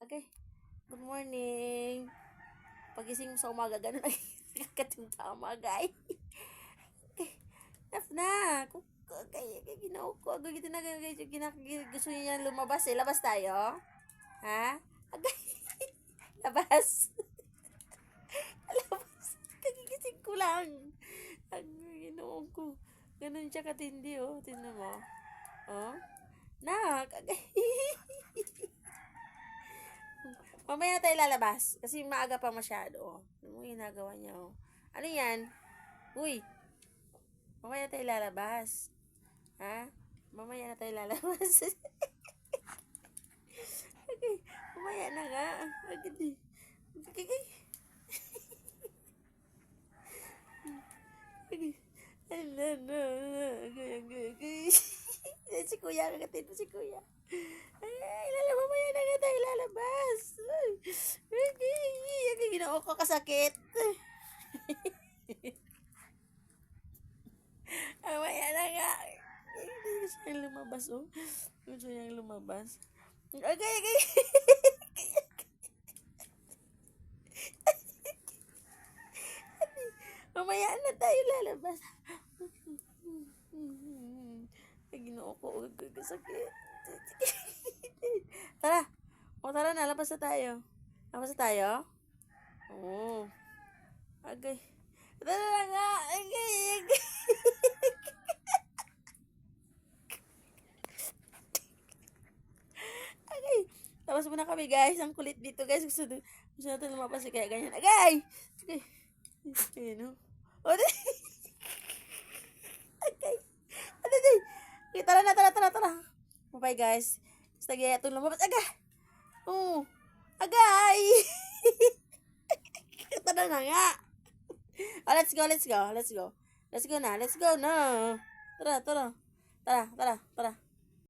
Okay. Good morning. Pagising mo sa umaga, ganun ay kakating sa umaga ay. Okay. Enough na. Kaya ginawa ko. Agad ito na gusto niya lumabas eh. Labas tayo. Ha? Agay. Labas. Labas. Kagigising ko lang. Agay, ginawa ko. Ganun siya katindi oh. Tingnan mo. Oh. Nak. Agay. Mamaya na tayo lalabas. Kasi maaga pa masyado. Oh. Ano mo ginagawa niya? Oh. Ano yan? Uy. Mamaya na tayo lalabas. Ha? Mamaya na tayo lalabas. Okay. Mamaya na nga. Agad eh. Okay. Okay. Okay. Si kuya, kagatin mo si kuya. Ay, mamaya na nga tayo lalabas. Okay, ginoo ko kasakit. Mamaya na nga. Hindi gusto niyang lumabas, oh. Gusto niyang lumabas. Okay. Mamaya na tayo lalabas. Ay, ginoo ko. Kasakit. Tara. O, tara na. Labas na tayo. Labas na tayo? Oo. Agay. Tara na nga. Agay. Agay. Labas muna kami, guys. Ang kulit dito, guys. Gusto natin lumabas. Kaya ganyan. Agay. Agay. Ayun, o. O, agay. Agay. Okay, tara na. Bye, guys. Basta gaya itong lumabas. Agay. Oo. Agay. Tara na nga. Oh, let's go. Let's go na. Tara.